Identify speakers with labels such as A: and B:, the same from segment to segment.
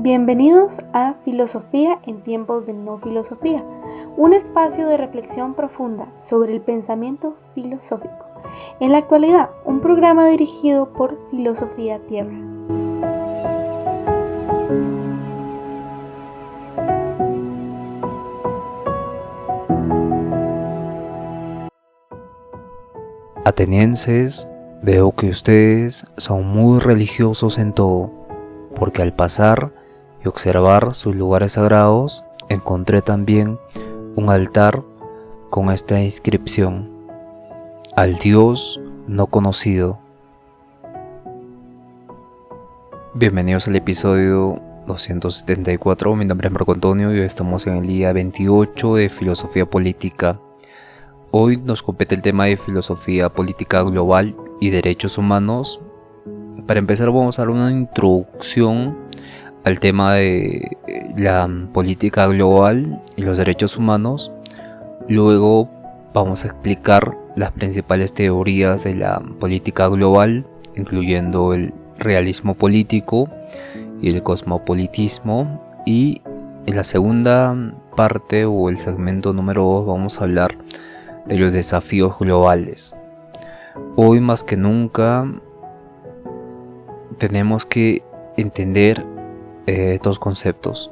A: Bienvenidos a Filosofía en tiempos de no filosofía, un espacio de reflexión profunda sobre el pensamiento filosófico. En la actualidad, un programa dirigido por Filosofía Tierra.
B: Atenienses, veo que ustedes son muy religiosos en todo, porque al pasar y observar sus lugares sagrados, encontré también un altar con esta inscripción: al Dios no conocido. Bienvenidos al episodio 274, mi nombre es Marco Antonio y hoy estamos en el día 28 de Filosofía Política. Hoy nos compete el tema de filosofía política global y derechos humanos. Para empezar vamos a dar una introducción al tema de la política global y los derechos humanos. Luego vamos a explicar las principales teorías de la política global, incluyendo el realismo político y el cosmopolitismo. Y en la segunda parte o el segmento número 2 vamos a hablar de los desafíos globales. Hoy más que nunca tenemos que entender estos conceptos.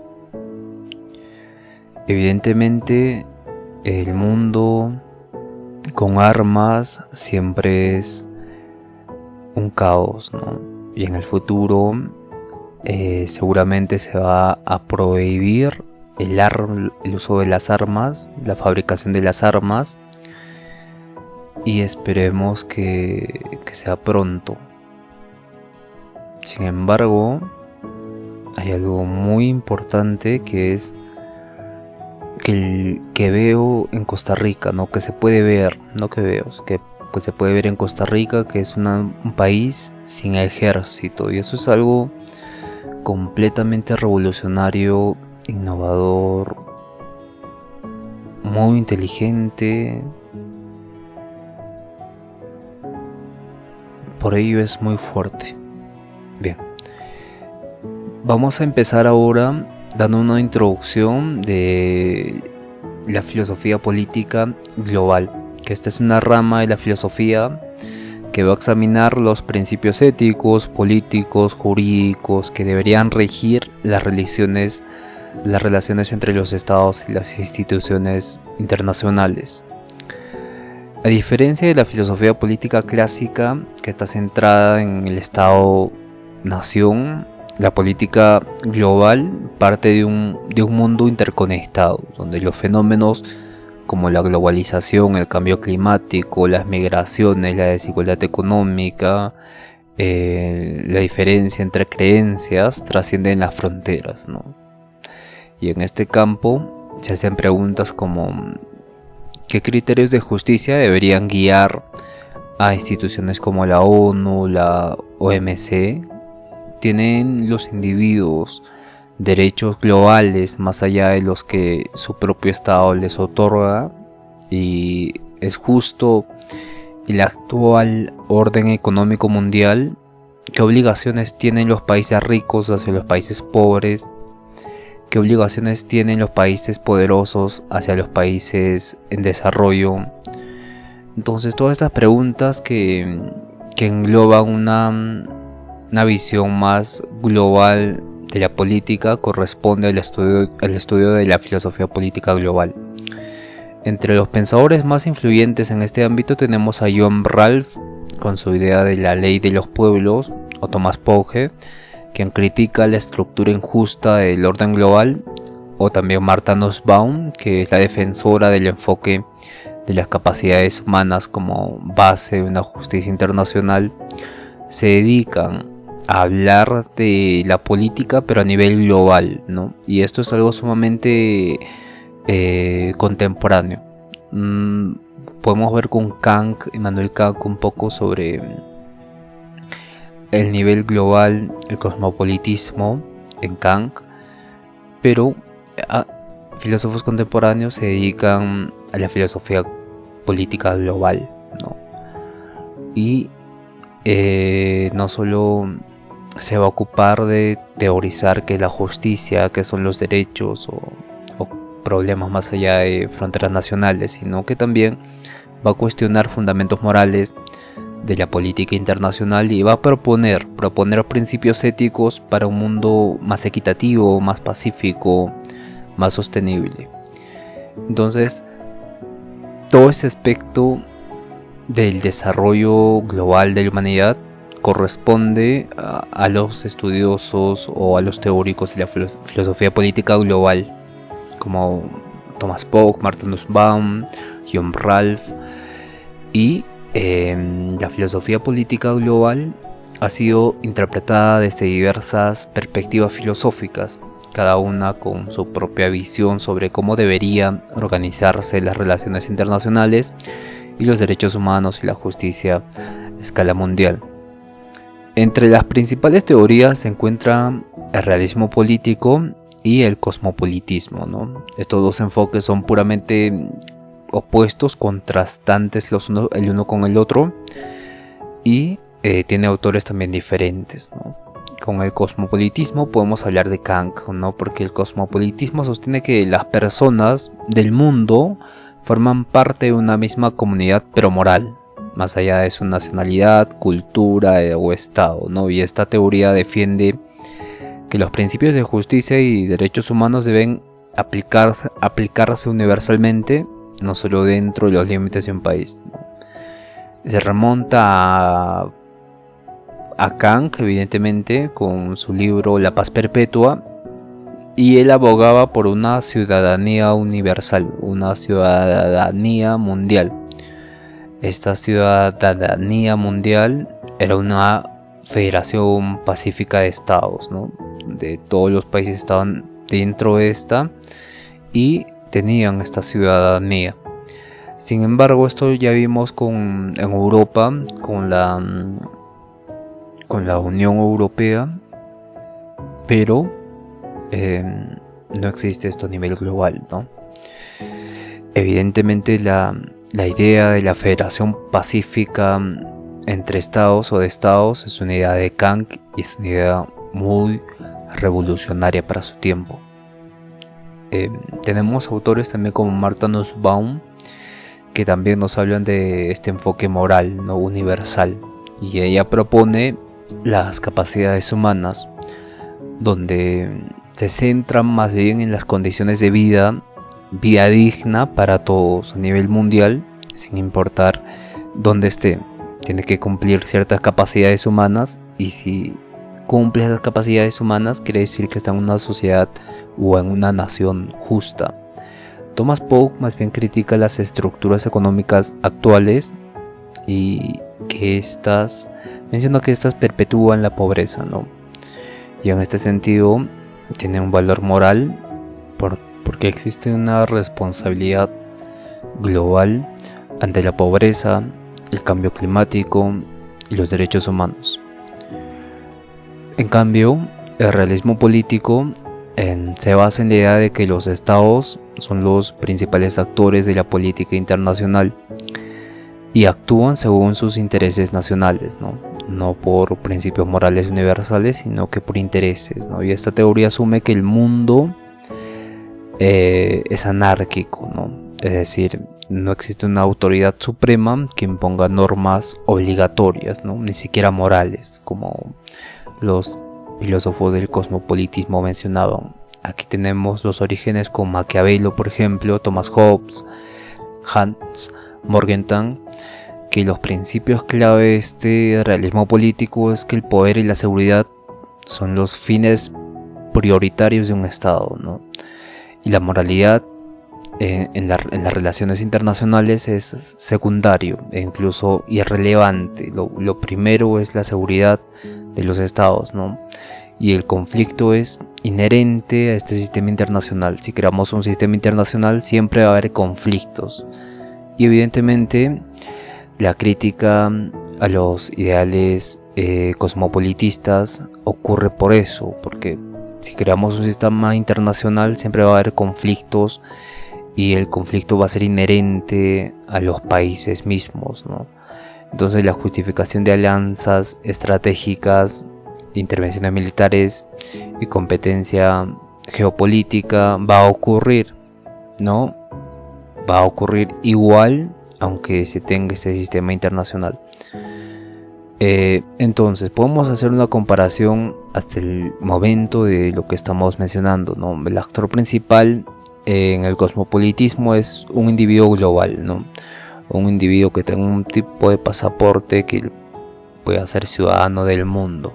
B: Evidentemente el mundo con armas siempre es un caos, ¿no? Y en el futuro seguramente se va a prohibir el uso de las armas, la fabricación de las armas, y esperemos que sea pronto. Sin embargo, hay algo muy importante que es que veo en Costa Rica, ¿no? Que se puede ver, no que veo, que pues se puede ver en Costa Rica, que es un país sin ejército, y eso es algo completamente revolucionario, innovador, muy inteligente. Por ello es muy fuerte. Bien, vamos a empezar ahora dando una introducción de la filosofía política global, que esta es una rama de la filosofía que va a examinar los principios éticos, políticos, jurídicos que deberían regir las relaciones entre los estados y las instituciones internacionales. A diferencia de la filosofía política clásica, que está centrada en el Estado-nación, la política global parte de un mundo interconectado, donde los fenómenos como la globalización, el cambio climático, las migraciones, la desigualdad económica, la diferencia entre creencias trascienden las fronteras, ¿no? Y en este campo se hacen preguntas como: ¿qué criterios de justicia deberían guiar a instituciones como la ONU, la OMC? ¿Tienen los individuos derechos globales más allá de los que su propio Estado les otorga? ¿Y es justo el actual orden económico mundial? ¿Qué obligaciones tienen los países ricos hacia los países pobres? ¿Qué obligaciones tienen los países poderosos hacia los países en desarrollo? Entonces, todas estas preguntas que engloban una visión más global de la política corresponde al estudio de la filosofía política global. Entre los pensadores más influyentes en este ámbito tenemos a Johann Ralph con su idea de la ley de los pueblos, o Thomas Paugé, quien critica la estructura injusta del orden global, o también Martha Nussbaum, que es la defensora del enfoque de las capacidades humanas como base de una justicia internacional. Se dedican a hablar de la política pero a nivel global, ¿no? Y esto es algo sumamente contemporáneo. Podemos ver con Kant, Immanuel Kant, un poco sobre el nivel global, el cosmopolitismo en Kant, pero filósofos contemporáneos se dedican a la filosofía política global, ¿no? Y no solo se va a ocupar de teorizar qué es la justicia, qué son los derechos o problemas más allá de fronteras nacionales, sino que también va a cuestionar fundamentos morales de la política internacional y va a proponer principios éticos para un mundo más equitativo, más pacífico, más sostenible. Entonces, todo este aspecto del desarrollo global de la humanidad corresponde a los estudiosos o a los teóricos de la filosofía política global, como Thomas Polk, Martin Nussbaum, John Ralph. Y la filosofía política global ha sido interpretada desde diversas perspectivas filosóficas, cada una con su propia visión sobre cómo deberían organizarse las relaciones internacionales y los derechos humanos y la justicia a escala mundial. Entre las principales teorías se encuentra el realismo político y el cosmopolitismo, ¿no? Estos dos enfoques son puramente opuestos, contrastantes el uno con el otro, y tiene autores también diferentes, ¿no? Con el cosmopolitismo podemos hablar de Kant, ¿no? Porque el cosmopolitismo sostiene que las personas del mundo forman parte de una misma comunidad, pero moral, más allá de su nacionalidad, cultura o estado, ¿no? Y esta teoría defiende que los principios de justicia y derechos humanos deben aplicarse universalmente, no solo dentro de los límites de un país. Se remonta a Kant, evidentemente, con su libro La Paz Perpetua, y él abogaba por una ciudadanía universal, una ciudadanía mundial. Esta ciudadanía mundial era una federación pacífica de estados, ¿no? De todos los países estaban dentro de esta y tenían esta ciudadanía. Sin embargo, esto ya vimos en Europa, con la Unión Europea, pero no existe esto a nivel global, ¿no? Evidentemente la idea de la federación pacífica entre estados o de estados es una idea de Kant y es una idea muy revolucionaria para su tiempo. Tenemos autores también como Martha Nussbaum que también nos hablan de este enfoque moral, ¿no? Universal, y ella propone las capacidades humanas, donde se centran más bien en las condiciones de vida digna para todos a nivel mundial, sin importar dónde esté. Tiene que cumplir ciertas capacidades humanas, y si cumple esas capacidades humanas quiere decir que está en una sociedad o en una nación justa. Thomas Polk más bien critica las estructuras económicas actuales y menciona que estas perpetúan la pobreza, ¿no? Y en este sentido tiene un valor moral porque existe una responsabilidad global ante la pobreza, el cambio climático y los derechos humanos. En cambio, el realismo político se basa en la idea de que los estados son los principales actores de la política internacional y actúan según sus intereses nacionales, no por principios morales universales, sino que por intereses, ¿no? Y esta teoría asume que el mundo es anárquico, ¿no? Es decir, no existe una autoridad suprema que imponga normas obligatorias, ¿no? Ni siquiera morales, como los filósofos del cosmopolitismo mencionaban. Aquí tenemos los orígenes con Maquiavelo, por ejemplo, Thomas Hobbes, Hans Morgenthau, que los principios clave de este realismo político es que el poder y la seguridad son los fines prioritarios de un Estado, ¿no? Y la moralidad en las relaciones internacionales es secundario e incluso irrelevante. Lo primero es la seguridad de los estados, ¿no? Y el conflicto es inherente a este sistema internacional. Si creamos un sistema internacional siempre va a haber conflictos. Y evidentemente la crítica a los ideales cosmopolitistas ocurre por eso, porque si creamos un sistema internacional siempre va a haber conflictos y el conflicto va a ser inherente a los países mismos, ¿no? Entonces la justificación de alianzas estratégicas intervenciones militares y competencia geopolítica va a ocurrir, ¿no? Va a ocurrir igual aunque se tenga este sistema internacional. Entonces podemos hacer una comparación hasta el momento de lo que estamos mencionando, ¿no? El actor principal en el cosmopolitismo es un individuo global, ¿no? Un individuo que tenga un tipo de pasaporte que pueda ser ciudadano del mundo.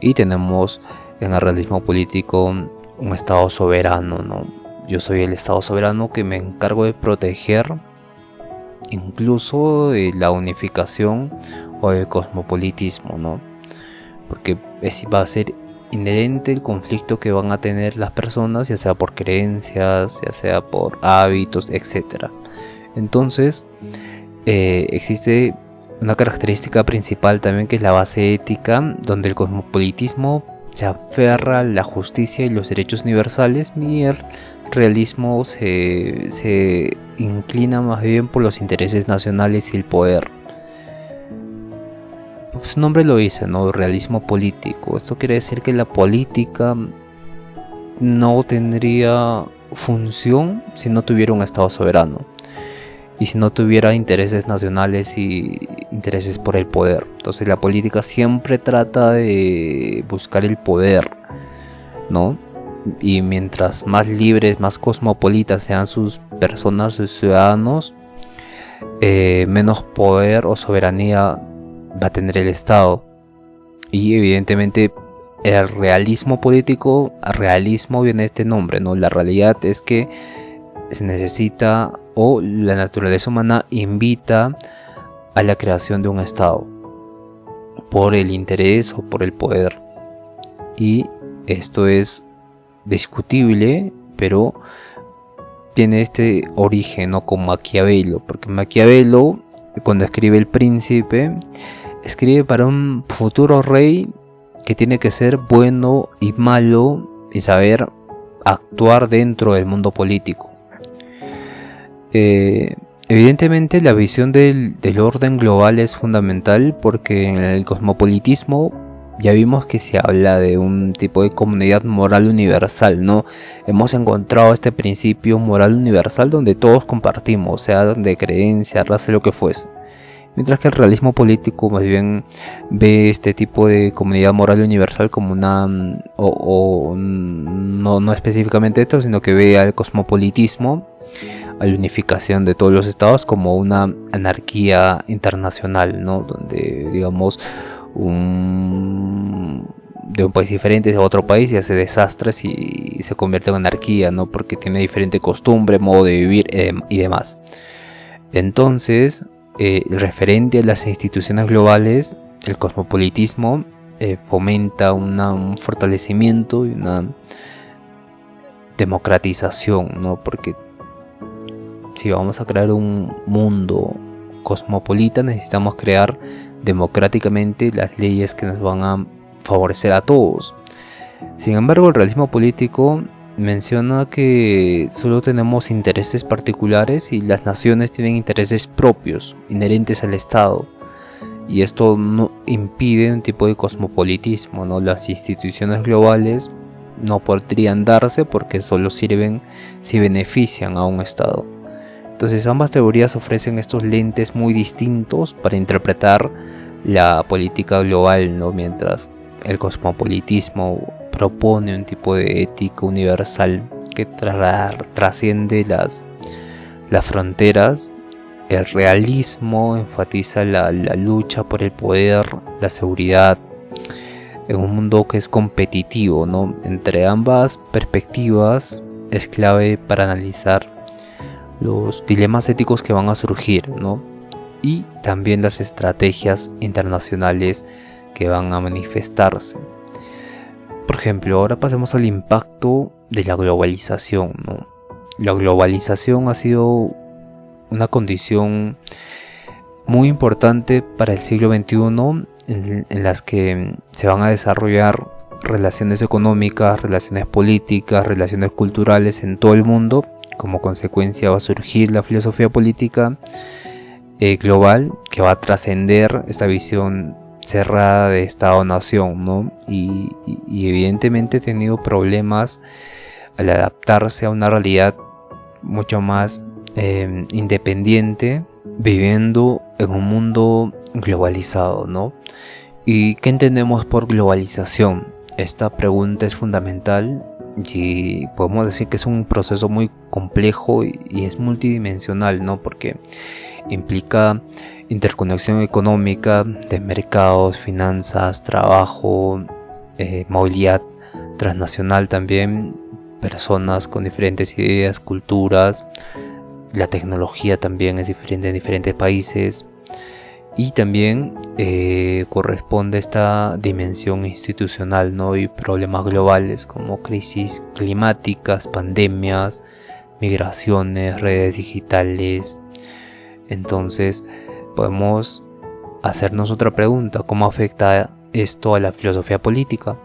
B: Y tenemos en el realismo político un estado soberano, ¿no? Yo soy el estado soberano que me encargo de proteger incluso la unificación o el cosmopolitismo, ¿no? Porque va a ser inherente el conflicto que van a tener las personas, ya sea por creencias, ya sea por hábitos, etc. Entonces existe una característica principal también, que es la base ética, donde el cosmopolitismo se aferra a la justicia y los derechos universales, y el realismo se inclina más bien por los intereses nacionales y el poder. Su nombre lo dice, ¿no? Realismo político. Esto quiere decir que la política no tendría función si no tuviera un Estado soberano y si no tuviera intereses nacionales y intereses por el poder. Entonces la política siempre trata de buscar el poder, ¿no? Y mientras más libres, más cosmopolitas sean sus personas, sus ciudadanos, menos poder o soberanía va a tener el Estado. Y evidentemente el realismo político, a realismo viene este nombre, ¿no? La realidad es que se necesita, o la naturaleza humana invita a la creación de un Estado por el interés o por el poder. Y esto es discutible, pero tiene este origen, ¿no? Con Maquiavelo, porque Maquiavelo, cuando escribe El Príncipe, escribe para un futuro rey que tiene que ser bueno y malo y saber actuar dentro del mundo político. Evidentemente la visión del orden global es fundamental, porque en el cosmopolitismo ya vimos que se habla de un tipo de comunidad moral universal, ¿no? Hemos encontrado este principio moral universal donde todos compartimos, sea de creencia, raza, lo que fuese. Mientras que el realismo político más bien ve este tipo de comunidad moral universal como una, no específicamente esto, sino que ve al cosmopolitismo, a la unificación de todos los estados, como una anarquía internacional, ¿no? Donde, digamos, de un país diferente a otro país y hace desastres y se convierte en anarquía, ¿no? Porque tiene diferente costumbre, modo de vivir y demás. Entonces, referente a las instituciones globales, el cosmopolitismo fomenta un fortalecimiento y una democratización, ¿no? Porque si vamos a crear un mundo cosmopolita, necesitamos crear democráticamente las leyes que nos van a favorecer a todos. Sin embargo, el realismo político menciona que solo tenemos intereses particulares y las naciones tienen intereses propios, inherentes al Estado. Y esto no impide un tipo de cosmopolitismo, ¿no? Las instituciones globales no podrían darse porque solo sirven si benefician a un Estado. Entonces ambas teorías ofrecen estos lentes muy distintos para interpretar la política global, ¿no? Mientras el cosmopolitismo propone un tipo de ética universal que trasciende las fronteras, el realismo enfatiza la lucha por el poder, la seguridad, en un mundo que es competitivo, ¿no? Entre ambas perspectivas es clave para analizar los dilemas éticos que van a surgir, ¿no? Y también las estrategias internacionales que van a manifestarse. Por ejemplo, ahora pasemos al impacto de la globalización, ¿no? La globalización ha sido una condición muy importante para el siglo XXI en las que se van a desarrollar relaciones económicas, relaciones políticas, relaciones culturales en todo el mundo. Como consecuencia va a surgir la filosofía política global, que va a trascender esta visión cerrada de Estado-Nación, ¿no? Y evidentemente ha tenido problemas al adaptarse a una realidad mucho más independiente, viviendo en un mundo globalizado, ¿no? ¿Y qué entendemos por globalización? Esta pregunta es fundamental y podemos decir que es un proceso muy complejo y es multidimensional, ¿no? Porque implica interconexión económica de mercados, finanzas, trabajo, movilidad transnacional también, personas con diferentes ideas, culturas, la tecnología también es diferente en diferentes países y también corresponde a esta dimensión institucional, ¿no? Y problemas globales como crisis climáticas, pandemias, migraciones, redes digitales. Entonces podemos hacernos otra pregunta: ¿cómo afecta esto a la filosofía política?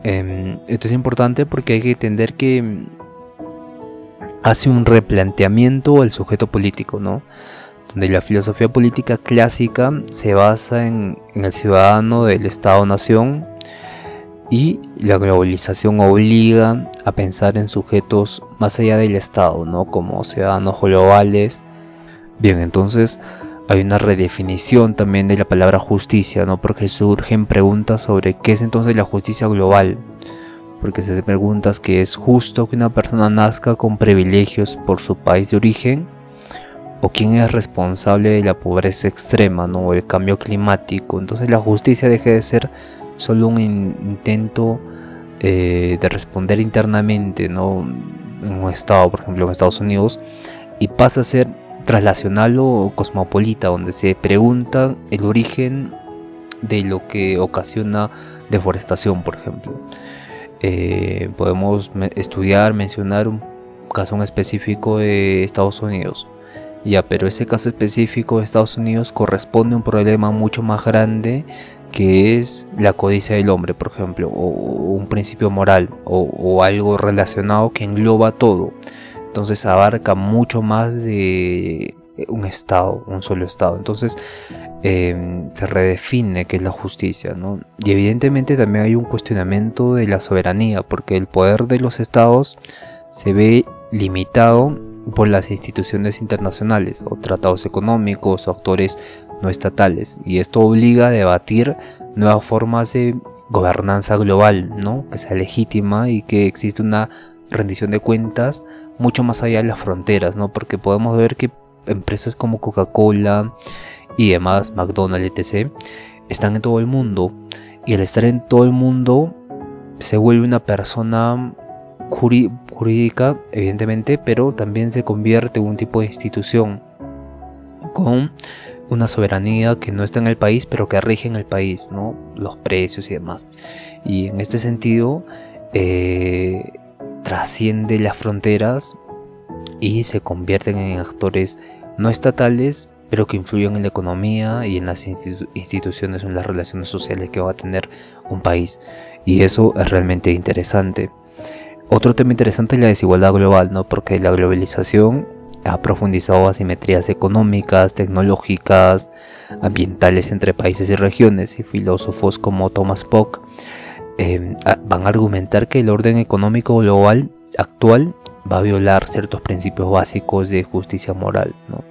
B: Esto es importante porque hay que entender que hace un replanteamiento al sujeto político, ¿no? Donde la filosofía política clásica se basa en el ciudadano del Estado-Nación y la globalización obliga a pensar en sujetos más allá del Estado, ¿no? Como ciudadanos globales. Bien, entonces hay una redefinición también de la palabra justicia, ¿no? Porque surgen preguntas sobre qué es entonces la justicia global. Porque se hacen preguntas: ¿que es justo que una persona nazca con privilegios por su país de origen? ¿O quién es responsable de la pobreza extrema, ¿no? O el cambio climático? Entonces la justicia deja de ser solo un intento de responder internamente, ¿no? En un estado, por ejemplo en Estados Unidos, y pasa a ser translacional o cosmopolita, donde se pregunta el origen de lo que ocasiona deforestación, por ejemplo. Podemos mencionar un caso en específico de Estados Unidos, pero ese caso específico de Estados Unidos corresponde a un problema mucho más grande, que es la codicia del hombre, por ejemplo, o un principio moral, o algo relacionado que engloba todo. Entonces abarca mucho más de un estado, un solo estado. Entonces se redefine qué es la justicia, ¿no? Y evidentemente también hay un cuestionamiento de la soberanía, porque el poder de los estados se ve limitado por las instituciones internacionales, o tratados económicos, o actores no estatales, y esto obliga a debatir nuevas formas de gobernanza global, ¿no? Que sea legítima y que existe una rendición de cuentas mucho más allá de las fronteras, ¿no? Porque podemos ver que empresas como Coca-Cola y demás, McDonald's, etc., están en todo el mundo, y al estar en todo el mundo se vuelve una persona jurídica, evidentemente, pero también se convierte en un tipo de institución con una soberanía que no está en el país, pero que rige en el país, ¿no? Los precios y demás. Y en este sentido trasciende las fronteras y se convierten en actores no estatales, pero que influyen en la economía y en las instituciones, en las relaciones sociales que va a tener un país. Y eso es realmente interesante. Otro tema interesante es la desigualdad global, ¿no? Porque la globalización ha profundizado asimetrías económicas, tecnológicas, ambientales entre países y regiones, y filósofos como Thomas Pock van a argumentar que el orden económico global actual va a violar ciertos principios básicos de justicia moral, ¿no?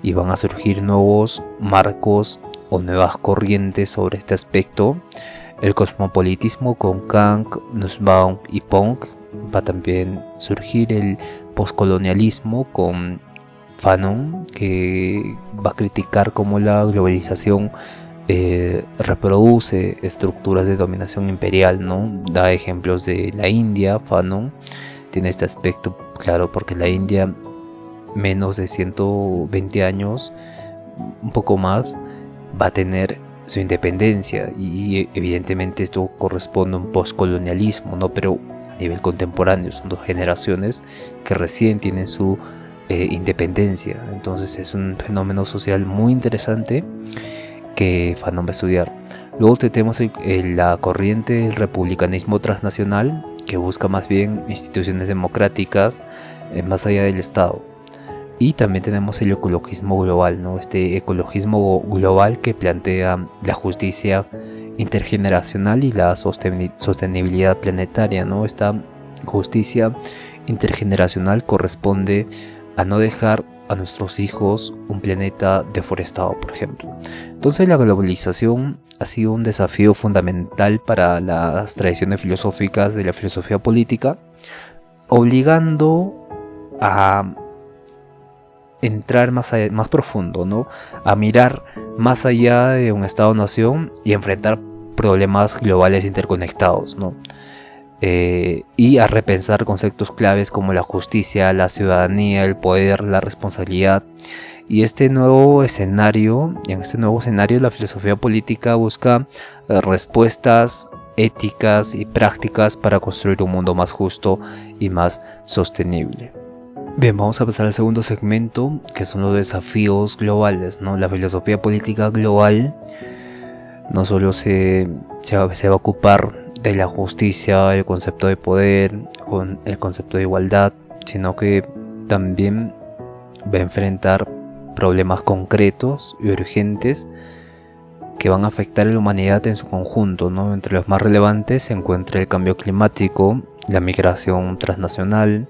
B: Y van a surgir nuevos marcos o nuevas corrientes sobre este aspecto. El cosmopolitismo con Kant, Nussbaum y Ponk. Va a también surgir el postcolonialismo con Fanon, que va a criticar cómo la globalización reproduce estructuras de dominación imperial, ¿no? Da ejemplos de la India. Fanon tiene este aspecto claro porque la India, menos de 120 años, un poco más, va a tener su independencia, y evidentemente esto corresponde a un postcolonialismo, ¿no? Pero a nivel contemporáneo son dos generaciones que recién tienen su independencia. Entonces es un fenómeno social muy interesante que Fanon va a estudiar. Luego tenemos la corriente del republicanismo transnacional, que busca más bien instituciones democráticas más allá del Estado. Y también tenemos el ecologismo global, ¿no? Este ecologismo global que plantea la justicia intergeneracional y la sostenibilidad planetaria, ¿no? Esta justicia intergeneracional corresponde a no dejar a nuestros hijos un planeta deforestado, por ejemplo. Entonces la globalización ha sido un desafío fundamental para las tradiciones filosóficas de la filosofía política, obligando a entrar más profundo, ¿no? A mirar más allá de un Estado-nación y enfrentar problemas globales interconectados, ¿no? Y a repensar conceptos claves como la justicia, la ciudadanía, el poder, la responsabilidad. Y en este nuevo escenario la filosofía política busca respuestas éticas y prácticas para construir un mundo más justo y más sostenible. Bien, vamos a pasar al segundo segmento, que son los desafíos globales, ¿no? La filosofía política global no solo se va a ocupar de la justicia, el concepto de poder, con el concepto de igualdad, sino que también va a enfrentar problemas concretos y urgentes que van a afectar a la humanidad en su conjunto, ¿no? Entre los más relevantes se encuentra el cambio climático, la migración transnacional,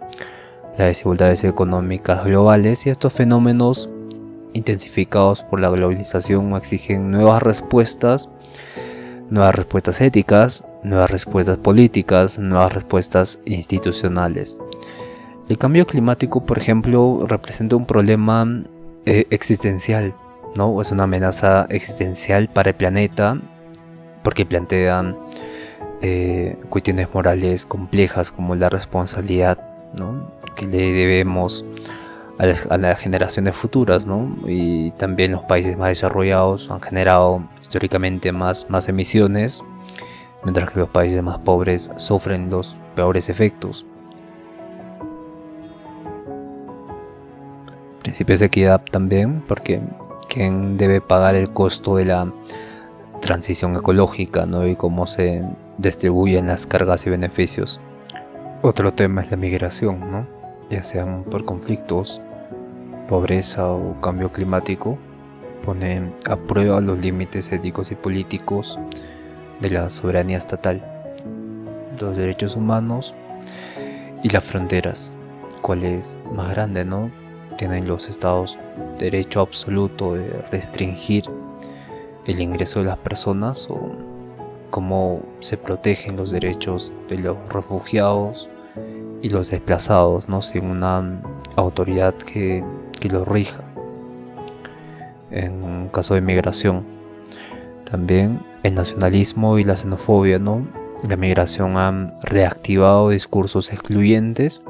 B: las desigualdades económicas globales, y estos fenómenos intensificados por la globalización exigen nuevas respuestas éticas, nuevas respuestas políticas, nuevas respuestas institucionales. El cambio climático, por ejemplo, representa un problema existencial, ¿no? Es una amenaza existencial para el planeta porque plantea cuestiones morales complejas como la responsabilidad, ¿no? Que le debemos a las generaciones futuras, ¿no? Y también los países más desarrollados han generado históricamente más emisiones, mientras que los países más pobres sufren los peores efectos. Principios de equidad también, porque ¿quién debe pagar el costo de la transición ecológica, ¿no? Y cómo se distribuyen las cargas y beneficios? Otro tema es la migración, ¿no? Ya sean por conflictos, pobreza o cambio climático, ponen a prueba los límites éticos y políticos de la soberanía estatal, los derechos humanos y las fronteras. ¿Cuál es más grande, no? Tienen los estados derecho absoluto de restringir el ingreso de las personas, o cómo se protegen los derechos de los refugiados y los desplazados, ¿no? Sin una autoridad que los rija. En un caso de migración, también el nacionalismo y la xenofobia, ¿no? La migración han reactivado discursos excluyentes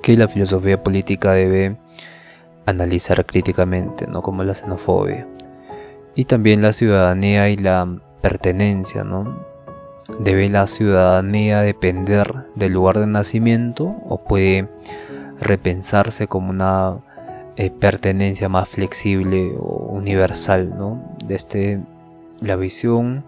B: que la filosofía política debe analizar críticamente, ¿no? Como la xenofobia. Y también la ciudadanía y la pertenencia, ¿no? ¿Debe la ciudadanía depender del lugar de nacimiento o puede repensarse como una pertenencia más flexible o universal, ¿no? La visión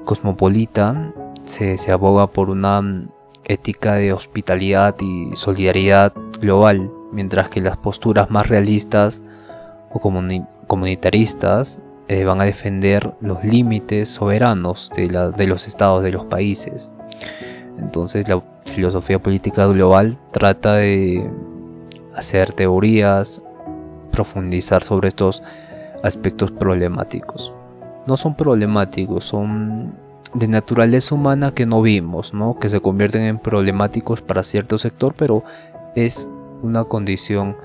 B: cosmopolita se aboga por una ética de hospitalidad y solidaridad global, mientras que las posturas más realistas o comunitaristas van a defender los límites soberanos de los estados de los países. Entonces la filosofía política global trata de hacer teorías, profundizar sobre estos aspectos problemáticos. No son problemáticos, son de naturaleza humana que no vimos, ¿no? Que se convierten en problemáticos para cierto sector, pero es una condición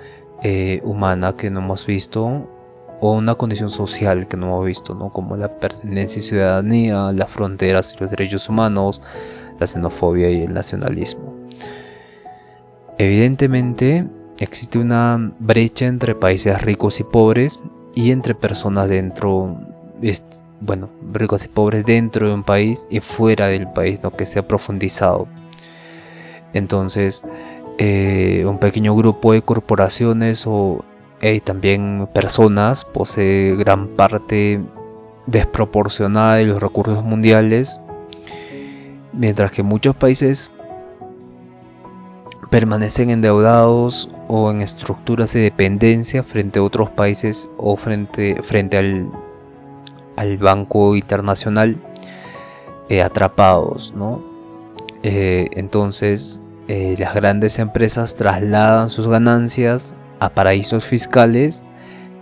B: humana que no hemos visto, o una condición social que no hemos visto, ¿no? Como la pertenencia y ciudadanía, las fronteras y los derechos humanos, la xenofobia y el nacionalismo. Evidentemente existe una brecha entre países ricos y pobres y entre personas ricos y pobres dentro de un país y fuera del país, ¿no? Que se ha profundizado. Entonces un pequeño grupo de corporaciones y también personas posee gran parte desproporcionada de los recursos mundiales, mientras que muchos países permanecen endeudados o en estructuras de dependencia frente a otros países o frente al Banco Internacional, atrapados, ¿no? Entonces las grandes empresas trasladan sus ganancias a paraísos fiscales,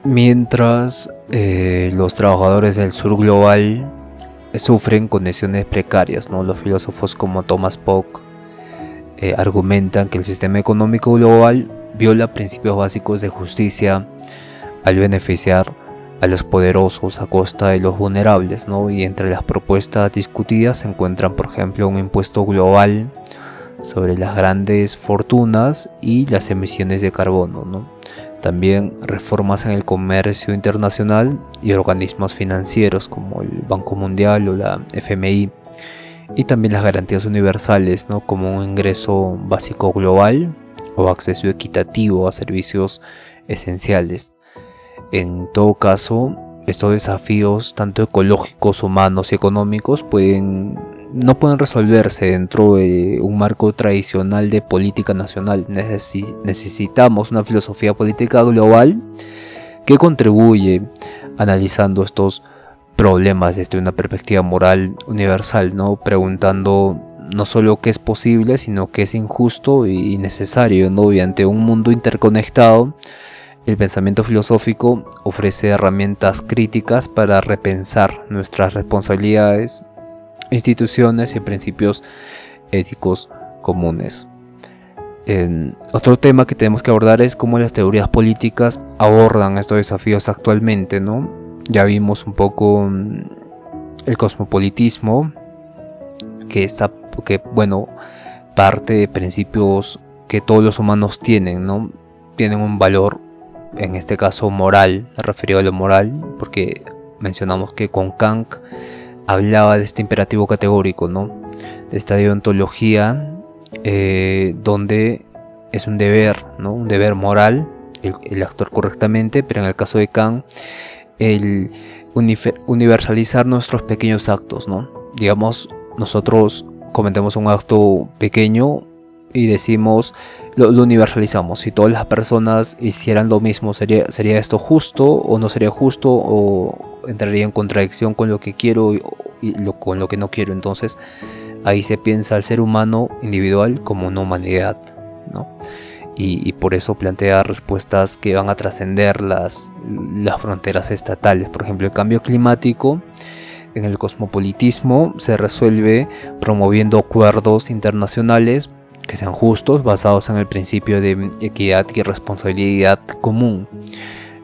B: mientras los trabajadores del sur global sufren condiciones precarias, ¿no? Los filósofos como Thomas Polk argumentan que el sistema económico global viola principios básicos de justicia al beneficiar a los poderosos a costa de los vulnerables, ¿no? Y entre las propuestas discutidas se encuentran, por ejemplo, un impuesto global sobre las grandes fortunas y las emisiones de carbono, ¿no? También reformas en el comercio internacional y organismos financieros como el Banco Mundial o la FMI, y también las garantías universales, ¿no? Como un ingreso básico global o acceso equitativo a servicios esenciales. En todo caso, estos desafíos, tanto ecológicos, humanos y económicos, no pueden resolverse dentro de un marco tradicional de política nacional. Necesitamos una filosofía política global que contribuye analizando estos problemas desde una perspectiva moral universal, ¿no? Preguntando no solo qué es posible, sino qué es injusto y necesario, ¿no? Y ante un mundo interconectado, el pensamiento filosófico ofrece herramientas críticas para repensar nuestras responsabilidades, instituciones y principios éticos comunes. Otro tema que tenemos que abordar es cómo las teorías políticas abordan estos desafíos actualmente, ¿no? Ya vimos un poco el cosmopolitismo, que parte de principios que todos los humanos tienen, ¿no? Tienen un valor, en este caso moral, referido a lo moral, porque mencionamos que con Kant hablaba de este imperativo categórico, ¿no? De esta deontología donde es un deber, ¿no? Un deber moral el actuar correctamente, pero en el caso de Kant, el universalizar nuestros pequeños actos, ¿no? Digamos, nosotros cometemos un acto pequeño y decimos, lo universalizamos. Si todas las personas hicieran lo mismo, ¿sería esto justo o no sería justo? ¿O entraría en contradicción con lo que quiero con lo que no quiero? Entonces, ahí se piensa al ser humano individual como una humanidad, ¿no? Y por eso plantea respuestas que van a trascender las fronteras estatales. Por ejemplo, el cambio climático en el cosmopolitismo se resuelve promoviendo acuerdos internacionales que sean justos, basados en el principio de equidad y responsabilidad común,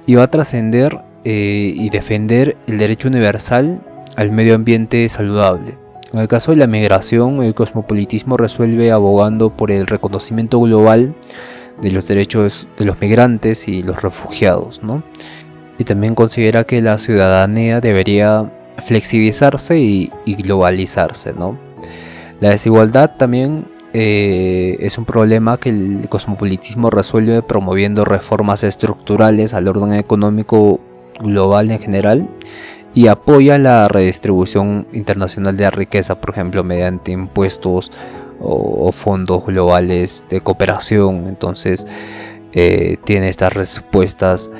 B: y va a trascender y defender el derecho universal al medio ambiente saludable. En el caso de la migración, el cosmopolitismo resuelve abogando por el reconocimiento global de los derechos de los migrantes y los refugiados, ¿no? Y también considera que la ciudadanía debería flexibilizarse y globalizarse, ¿no? La desigualdad también es un problema que el cosmopolitismo resuelve promoviendo reformas estructurales al orden económico global en general, y apoya la redistribución internacional de la riqueza, por ejemplo, mediante impuestos o fondos globales de cooperación. Entonces tiene estas respuestas,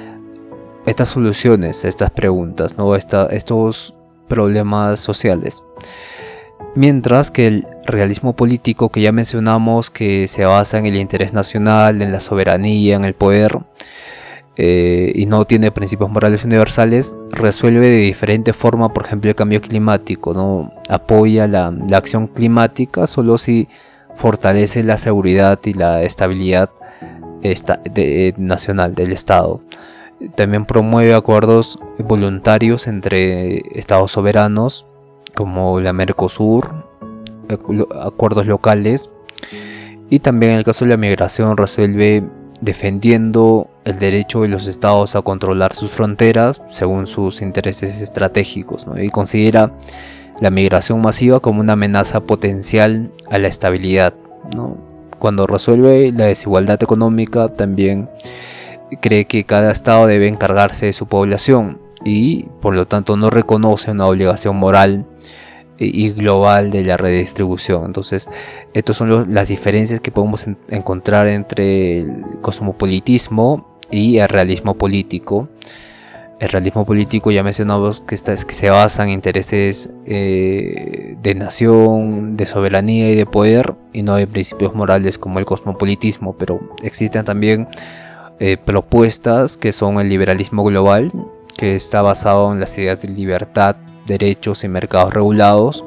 B: estas soluciones, estas preguntas, ¿no? Estos problemas sociales. Mientras que el realismo político, que ya mencionamos, que se basa en el interés nacional, en la soberanía, en el poder, y no tiene principios morales universales, resuelve de diferente forma, por ejemplo, el cambio climático, ¿no? Apoya la acción climática solo si fortalece la seguridad y la estabilidad nacional del Estado. También promueve acuerdos voluntarios entre estados soberanos, como la Mercosur, acuerdos locales, y también en el caso de la migración resuelve defendiendo el derecho de los estados a controlar sus fronteras según sus intereses estratégicos, ¿no? Y considera la migración masiva como una amenaza potencial a la estabilidad, ¿no? Cuando resuelve la desigualdad económica, también cree que cada estado debe encargarse de su población y por lo tanto no reconoce una obligación moral y global de la redistribución. Entonces, estas son las diferencias que podemos encontrar entre el cosmopolitismo y el realismo político. El realismo político, ya mencionamos que se basa en intereses de nación, de soberanía y de poder, y no en principios morales como el cosmopolitismo. Pero existen también propuestas que son el liberalismo global, que está basado en las ideas de libertad, derechos y mercados regulados,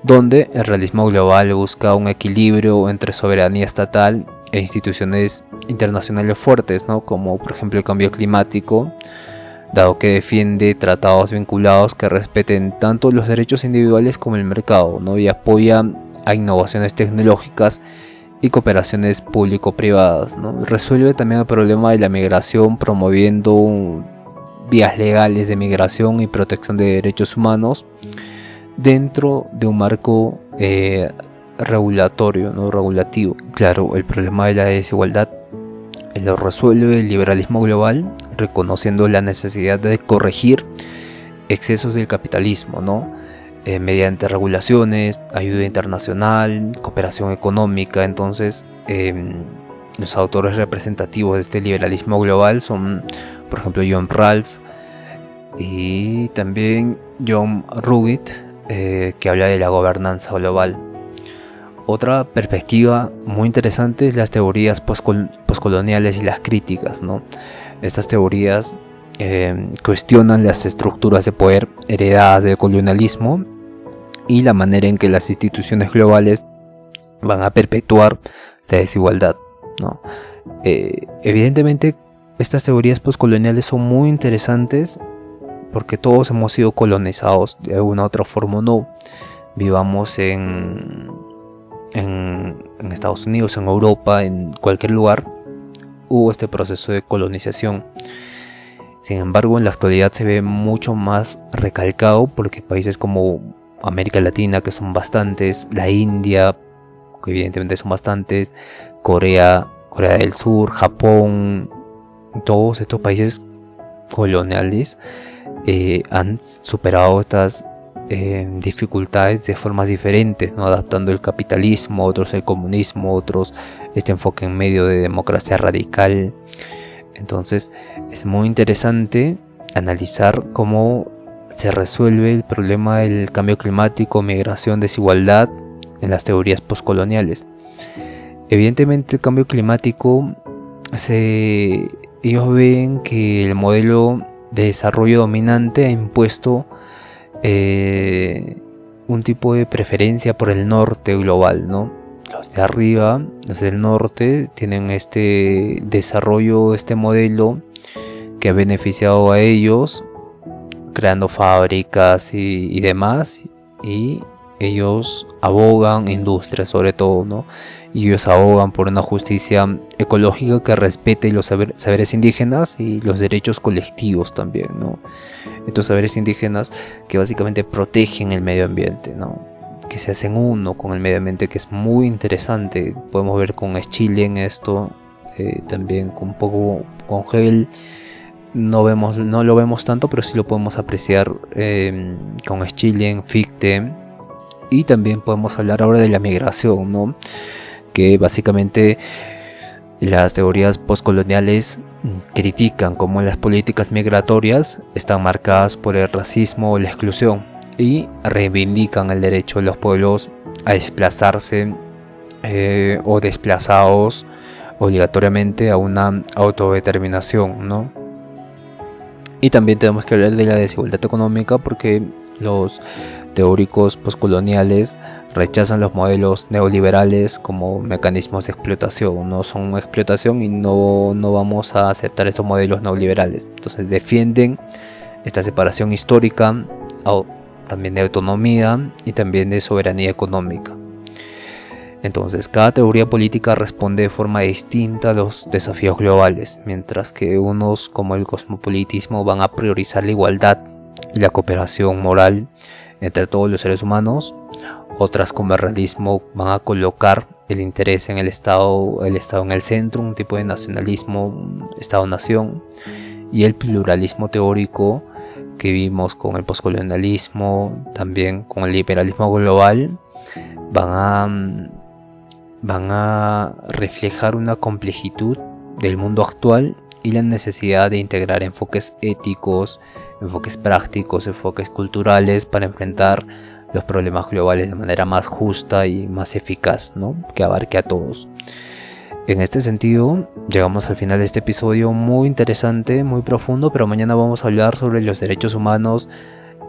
B: donde el realismo global busca un equilibrio entre soberanía estatal e instituciones internacionales fuertes, ¿no? Como por ejemplo el cambio climático, dado que defiende tratados vinculados que respeten tanto los derechos individuales como el mercado, ¿no? Y apoya a innovaciones tecnológicas y cooperaciones público-privadas, ¿no? Resuelve también el problema de la migración, promoviendo vías legales de migración y protección de derechos humanos dentro de un marco regulatorio, no regulativo. Claro, el problema de la desigualdad lo resuelve el liberalismo global, reconociendo la necesidad de corregir excesos del capitalismo, ¿no? Mediante regulaciones, ayuda internacional, cooperación económica. Entonces, los autores representativos de este liberalismo global son, por ejemplo, John Ralph y también John Rugged, que habla de la gobernanza global. Otra perspectiva muy interesante es las teorías postcoloniales y las críticas, ¿no? Estas teorías cuestionan las estructuras de poder heredadas del colonialismo y la manera en que las instituciones globales van a perpetuar la desigualdad, ¿no? Evidentemente, estas teorías postcoloniales son muy interesantes porque todos hemos sido colonizados de alguna u otra forma o no. Vivamos en Estados Unidos, en Europa, en cualquier lugar, hubo este proceso de colonización. Sin embargo, en la actualidad se ve mucho más recalcado porque países como América Latina, que son bastantes, la India, que evidentemente son bastantes, Corea del Sur, Japón, todos estos países coloniales han superado estas dificultades de formas diferentes, ¿no? Adaptando el capitalismo, otros el comunismo, otros este enfoque en medio de democracia radical. Entonces es muy interesante analizar cómo se resuelve el problema del cambio climático, migración, desigualdad en las teorías postcoloniales. Evidentemente el cambio climático, ellos ven que el modelo de desarrollo dominante ha impuesto un tipo de preferencia por el norte global, ¿no? Los de arriba, los del norte, tienen este desarrollo, este modelo que ha beneficiado a ellos, creando fábricas y demás, y ellos abogan, industrias sobre todo, ¿no? Y ellos abogan por una justicia ecológica que respete los saberes indígenas y los derechos colectivos también, ¿no? Estos saberes indígenas que básicamente protegen el medio ambiente, ¿no? Que se hacen uno con el medio ambiente, que es muy interesante. Podemos ver con Chile en esto, también un poco con Hegel. No lo vemos tanto, pero sí lo podemos apreciar con Chile, en Fichte. Y también podemos hablar ahora de la migración, ¿no? Que básicamente las teorías postcoloniales critican cómo las políticas migratorias están marcadas por el racismo o la exclusión y reivindican el derecho de los pueblos a desplazarse o desplazados obligatoriamente a una autodeterminación, ¿no? Y también tenemos que hablar de la desigualdad económica porque los teóricos postcoloniales rechazan los modelos neoliberales como mecanismos de explotación, no son explotación y no vamos a aceptar estos modelos neoliberales. Entonces defienden esta separación histórica, también de autonomía y también de soberanía económica. Entonces cada teoría política responde de forma distinta a los desafíos globales, mientras que unos como el cosmopolitismo van a priorizar la igualdad y la cooperación moral entre todos los seres humanos. Otras como el realismo van a colocar el interés en el Estado en el centro, un tipo de nacionalismo, Estado-nación, y el pluralismo teórico que vimos con el poscolonialismo, también con el liberalismo global, van a reflejar una complejitud del mundo actual y la necesidad de integrar enfoques éticos, enfoques prácticos, enfoques culturales para enfrentar los problemas globales de manera más justa y más eficaz, ¿no? Que abarque a todos. En este sentido, llegamos al final de este episodio muy interesante, muy profundo, pero mañana vamos a hablar sobre los derechos humanos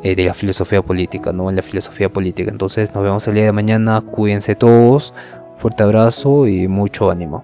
B: de la filosofía política, ¿no? En la filosofía política. Entonces nos vemos el día de mañana, cuídense todos, fuerte abrazo y mucho ánimo.